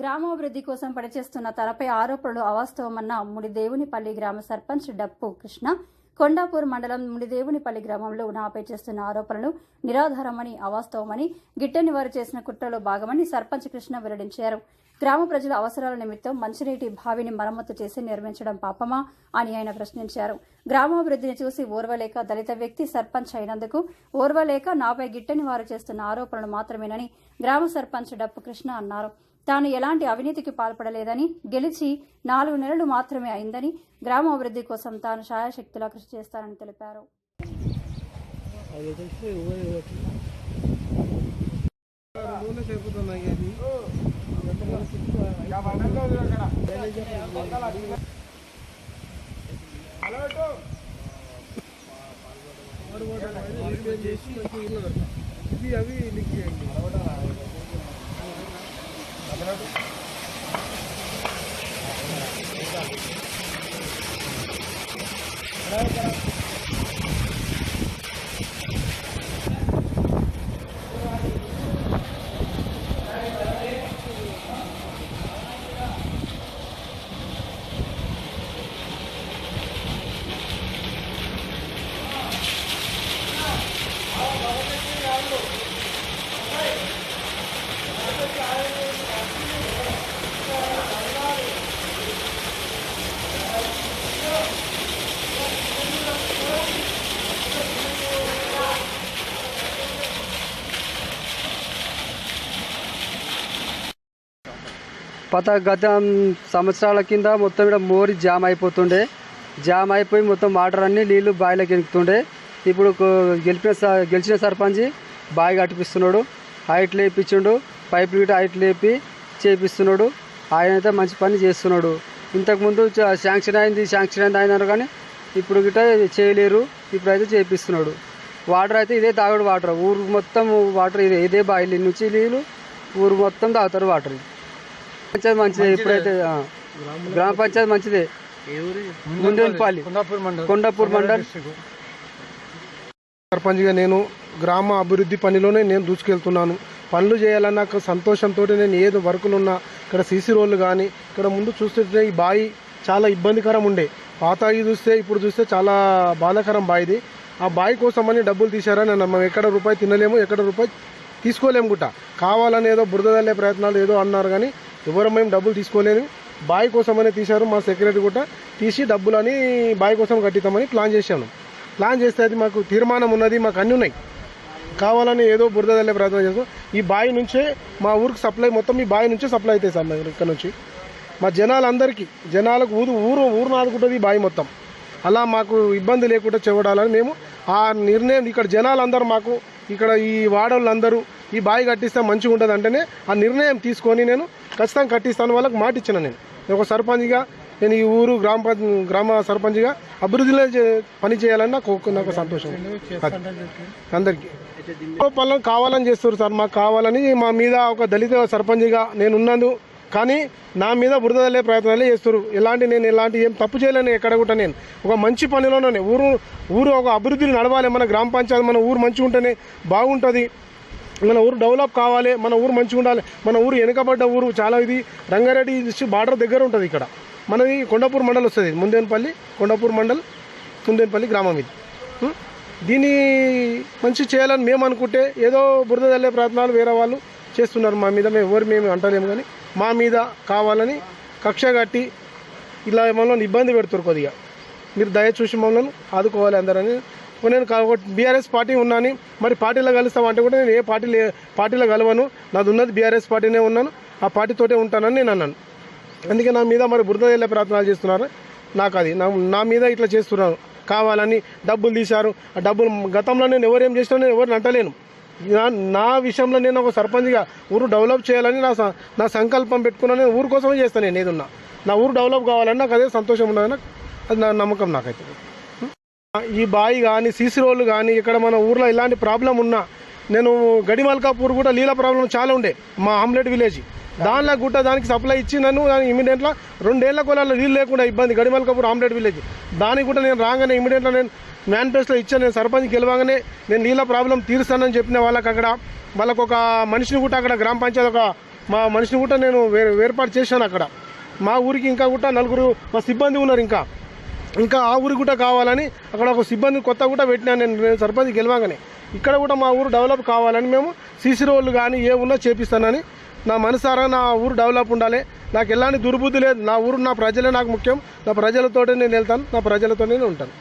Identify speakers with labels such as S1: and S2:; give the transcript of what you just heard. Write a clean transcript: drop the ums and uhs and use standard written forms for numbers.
S1: గ్రామాభివృద్ధి కోసం పనిచేస్తున్న తనపై ఆరోపణలు అవాస్తవమన్న ముడిదేవునిపల్లి గ్రామ సర్పంచ్ డప్పు కృష్ణ కొండాపూర్ మండలం ముడిదేవునిపల్లి గ్రామంలో నాపై చేస్తున్న ఆరోపణలు నిరాధారమని అవాస్తవమని గిట్టని వారు చేసిన కుట్రలో భాగమని సర్పంచ్ కృష్ణ వెల్లడించారు. గ్రామ ప్రజల అవసరాల నిమిత్తం మంచినీటి బావిని మరమ్మతు చేసి నిర్మించడం పాపమా అని ఆయన ప్రశ్నించారు. గ్రామాభివృద్ధిని చూసి ఓర్వలేక దళిత వ్యక్తి సర్పంచ్ అయినందుకు ఓర్వలేక నాపై గిట్టని వారు చేస్తున్న ఆరోపణలు మాత్రమేనని గ్రామ సర్పంచ్ డప్పు కృష్ణ అన్నారు. తాను ఎలాంటి అవినీతికి పాల్పడలేదని, గెలిచి 4 నెలలు మాత్రమే అయిందని, గ్రామాభివృద్ధి కోసం తాను శాయశక్తులా కృషి చేస్తానని తెలిపారు.
S2: గత సంవత్సరాల కింద మొత్తం ఇక్కడ మోరి జామ్ అయిపోతుండే. జామ్ అయిపోయి మొత్తం వాటర్ అన్ని నీళ్లు బావిలోకి ఎనుకుతుండే. ఇప్పుడు గెలిచిన సర్పంచ్ బావి కట్టిపిస్తున్నాడు, హైట్ లేపించిండు, పైపులు గిట్ట హైట్ లేపి చేపిస్తున్నాడు. ఆయన అయితే మంచి పని చేస్తున్నాడు. ఇంతకుముందు శాంక్షన్ అయింది అన్నారు కానీ ఇప్పుడు గిట్ట చేయలేరు. ఇప్పుడైతే చేపిస్తున్నాడు. వాటర్ అయితే ఇదే తాగుడు వాటర్, ఊరు మొత్తం వాటర్ ఇదే బావి నుంచి నీళ్ళు ఊరు మొత్తం తాగుతారు వాటర్. పంచాయతీ మంచిదే, ఇప్పుడైతే గ్రామ పంచాయతీ మంచిదే. ముందేపల్లి కొండాపూర్ మండల్
S3: సర్పంచ్గా నేను గ్రామ అభివృద్ధి పనిలోనే నేను దూసుకెళ్తున్నాను. పనులు చేయాలన్న సంతోషంతో నేను ఏదో వర్కులున్నా ఇక్కడ సీసీ రోడ్లు కానీ ఇక్కడ ముందు చూస్తుంటే ఈ బావి చాలా ఇబ్బందికరం ఉండే. పాతవి చూస్తే ఇప్పుడు చూస్తే చాలా బాధాకరం బావిది. ఆ బావి కోసమని డబ్బులు తీశారని మనం ఎక్కడ రూపాయి తినలేము, ఎక్కడ రూపాయి తీసుకోలేము గుట్ట. కావాలని ఏదో బురద వెళ్ళే ప్రయత్నాలు ఏదో అన్నారు కానీ ఎవరు మేము డబ్బులు తీసుకోలేము. బావి కోసమని తీశారు. మా సెక్రటరీ కూడా తీసి డబ్బులని బావి కోసం కట్టిద్దామని ప్లాన్ చేశాను. ప్లాన్ చేస్తే అది మాకు తీర్మానం ఉన్నది, మాకు అన్నీ ఉన్నాయి. కావాలని ఏదో బురద వెళ్ళే ప్రయత్నం చేస్తాం. ఈ బావి నుంచే మా ఊరికి సప్లై, మొత్తం ఈ బావి నుంచే సప్లై అవుతాయి సార్. మా ఇక్కడ నుంచి మా జనాలకు ఊరు నాదుకుంటుంది ఈ బావి మొత్తం. అలా మాకు ఇబ్బంది లేకుండా చూడాలని మేము ఆ నిర్ణయం, ఇక్కడ జనాలందరూ మాకు ఇక్కడ ఈ వాడవాళ్ళందరూ ఈ బావి కట్టిస్తే మంచిగా ఉంటుంది అంటేనే ఆ నిర్ణయం తీసుకొని నేను ఖచ్చితంగా కట్టిస్తాను. వాళ్ళకి మాట ఇచ్చిన నేను ఒక సర్పంచ్గా, నేను ఈ ఊరు గ్రామ సర్పంచ్గా అభివృద్ధిలో పని చేయాలని నాకు సంతోషం. అందరికీ పనులు కావాలని చేస్తారు సార్. మాకు కావాలని మా మీద ఒక దళిత సర్పంచ్గా నేను ఉన్నాను కానీ నా మీద బురద వెళ్ళే ప్రయత్నాలే చేస్తారు. నేను ఎలాంటి ఏం తప్పు చేయలేను. ఎక్కడ కూడా నేను ఒక మంచి పనిలోనే ఊరు ఒక అభివృద్ధిని నడవాలి. మన గ్రామ పంచాయతీ మన ఊరు మంచిగా ఉంటేనే బాగుంటుంది. మన ఊరు డెవలప్ కావాలి, మన ఊరు మంచిగా ఉండాలి. మన ఊరు వెనుకబడ్డ ఊరు చాలా. ఇది రంగారెడ్డి డిస్ట్రిక్ట్ బార్డర్ దగ్గర ఉంటుంది. ఇక్కడ మనది కొండాపూర్ మండల్ వస్తుంది. కొండాపూర్ మండల్ ముందేపల్లి గ్రామం ఇది. దీన్ని మంచి చేయాలని మేము అనుకుంటే ఏదో బురద వెళ్ళే ప్రయత్నాలు వేరే వాళ్ళు చేస్తున్నారు మా మీద. మేము అంటలేము కానీ మా మీద కావాలని కక్ష కట్టి ఇలా మమ్మల్ని ఇబ్బంది పెడుతున్నారు. కొద్దిగా మీరు దయచూసి మమ్మల్ని ఆదుకోవాలి అందరని. నేను బీఆర్ఎస్ పార్టీ ఉన్నాను. మరి పార్టీలో కలుస్తామంటే కూడా నేను ఏ పార్టీలో కలవను. నాది ఉన్నది బీఆర్ఎస్ పార్టీనే ఉన్నాను, ఆ పార్టీతోటే ఉంటానని నేను అన్నాను. అందుకే నా మీద మరి బురద వెళ్ళే ప్రయత్నాలు చేస్తున్నారు. నాకు అది నా మీద ఇట్లా చేస్తున్నారు. కావాలని డబ్బులు తీశారు. ఆ డబ్బులు గతంలో నేను ఎవరేం చేసినా నేను ఎవరిని అంటలేను. నా విషయంలో నేను ఒక సర్పంచ్గా ఊరు డెవలప్ చేయాలని నా సంకల్పం పెట్టుకున్నాను. నేను ఊరు కోసమే చేస్తాను. నేను ఏదున్నా నా ఊరు డెవలప్ కావాలని నాకు అదే సంతోషం ఉన్నదని అది నా నమ్మకం. నాకైతే ఈ బావి కానీ సీసీ రోడ్లు కానీ ఇక్కడ మన ఊర్లో ఇలాంటి ప్రాబ్లం ఉన్నా నేను గడిమల్కాపూర్ కూడా నీళ్ళ ప్రాబ్లం చాలా ఉండే. మా ఆమ్లెట్ విలేజ్ దానిలో గుట్ట దానికి సప్లై ఇచ్చి నన్ను దానికి ఇమీడియట్గా 2 ఏళ్ల కొలాల్లో నీళ్ళు లేకుండా ఇబ్బంది. గడిమల్కాపూర్ ఆమ్లెట్ విలేజ్ దానికి కూడా నేను రాగానే ఇమీడియట్గా నేను మేనిఫెస్టోలో ఇచ్చాను. నేను సర్పంచ్ గెలవగానే నేను నీళ్ళ ప్రాబ్లం తీరుస్తానని చెప్పిన వాళ్ళకి అక్కడ వాళ్ళకు ఒక మనిషిని కూడా అక్కడ గ్రామ పంచాయతీ ఒక మా మనిషిని కూడా నేను ఏర్పాటు చేశాను అక్కడ. మా ఊరికి ఇంకా కూడా 4 మా సిబ్బంది ఉన్నారు. ఇంకా ఆ ఊరికి కూడా కావాలని అక్కడ ఒక సిబ్బంది కొత్త కూడా పెట్టినాను నేను సర్పంచ్ గెలవగానే. ఇక్కడ కూడా మా ఊరు డెవలప్ కావాలని మేము సీసీ రోడ్లు కానీ ఏ ఉన్నా చేపిస్తానని నా మనసారా నా ఊరు డెవలప్ ఉండాలి. నాకు ఎలాంటి దుర్బుద్ధి లేదు. నా ఊరు నా ప్రజలే నాకు ముఖ్యం. నా ప్రజలతోనే నేను వెళ్తాను, నా ప్రజలతోనే ఉంటాను.